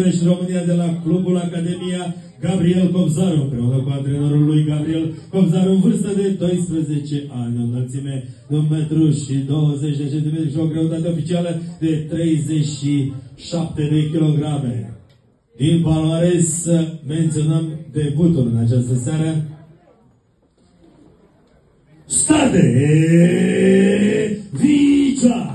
Și România de la Clubul Academia Gabriel Cobzaru, împreună cu antrenorul lui Gabriel Cobzaru, în vârstă de 12 ani, o înălțime de 1,20 m și o greutate oficială de 37 de kilograme. Din palmares menționăm debutul în această seară. Stade Vijay!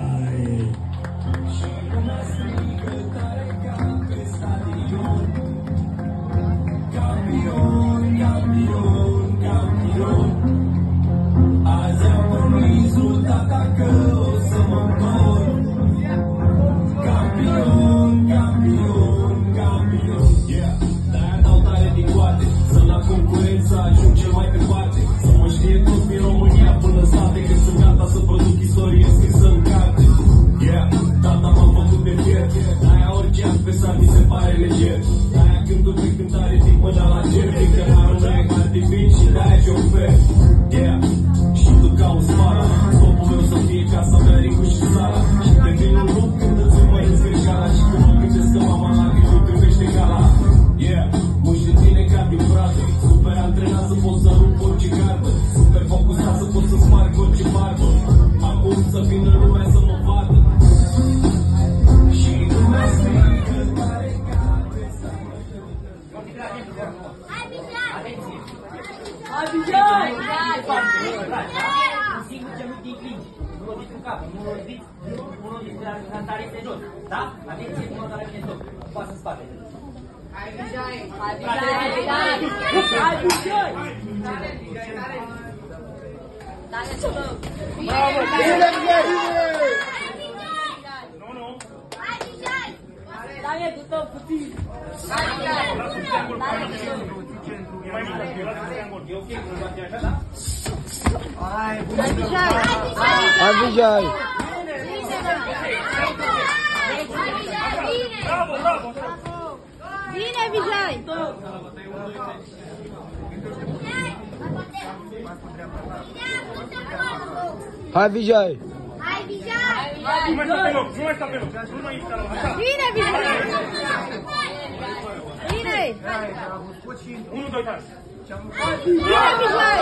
Vijay! Bine, Vijay! Hai, Vijay! Hai, Vijay! Nu mai sta pe loc! Bine, Vijay! Bine! 1-2, taci! Bine, Vijay!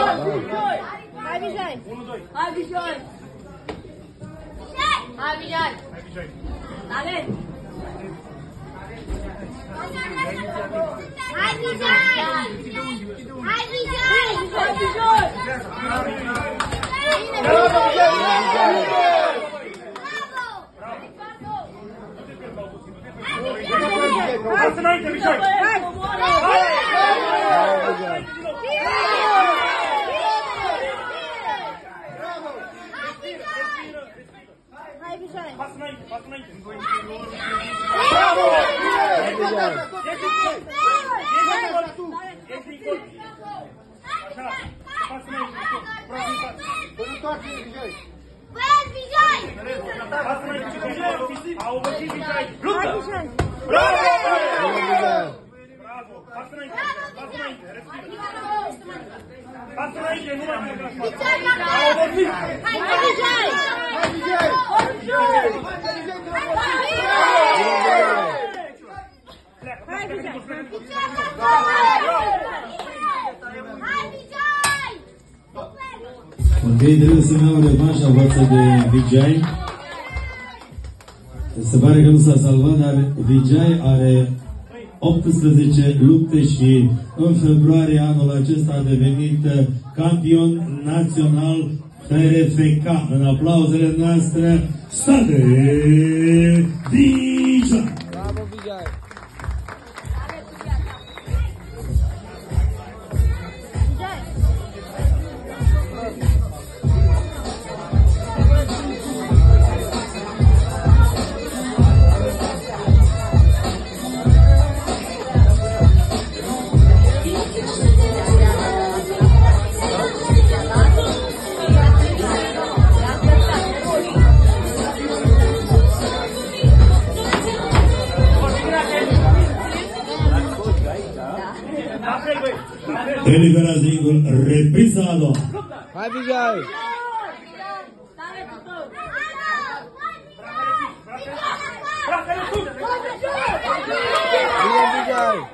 Hai, Vijay! 1-2! Hai, Vijay! Hai, Vijay! Dale! Hai, Vijay! Hai, Vijay! Hai, Vijay! Hai înainte, Vijay! Pas înainte, pas înainte! Bravo! Ești din gol! Așa, pas înainte! Băieți, Vijay! Pas înainte, Vijay! Au văzut, Vijay! Hai, Vijay! Bravo! Bravo! Pas înainte, pas înainte! Respiră! Pas înainte, nu mai merg la spate! Au văzut! Hai, Vijay! Hai, Vijay! Hai, Vijay! Ei trebuie să iau revanșa față de Vijay. Se pare că nu s-a salvat, dar Vijay are 18 lupte și în februarie anul acesta a devenit campion național FRFK. În aplauzele noastre, Stade Vijay! Bravo, Vijay! Eliberează ringul, repriza a doua. Hai, Vijay! Bravo! Vijay!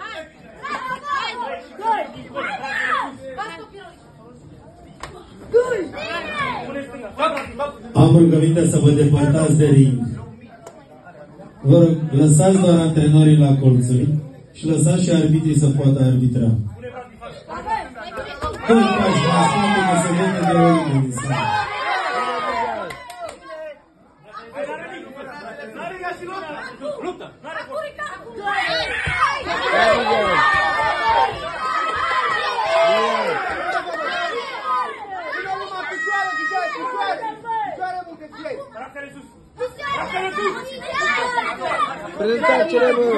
Am rugămintea să vă depărtați de ring. Vă rog, lăsați doar antrenorii la colțuri și lăsați și arbitrii să poată arbitra. Cum faci mascate că se vede de oriunde din sală? Prezentați-le, bă!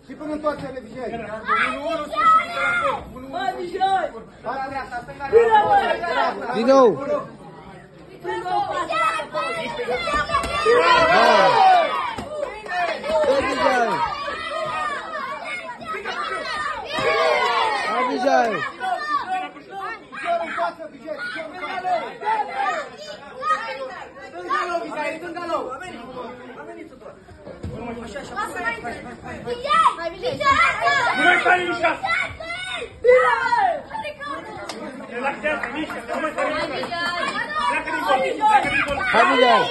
Și până întoarcere, Vijay. Din nou! Dă, Vijay! Hai, Vijay! Nu mai stai mișca! Relaxează, mișca, nu mai stai mișca! Pleacă din gol, pleacă din gol! Hai, Vijay!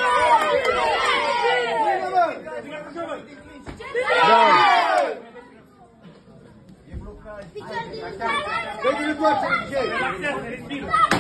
Vedi întoarcere, Vijay. Relaxează, respiră!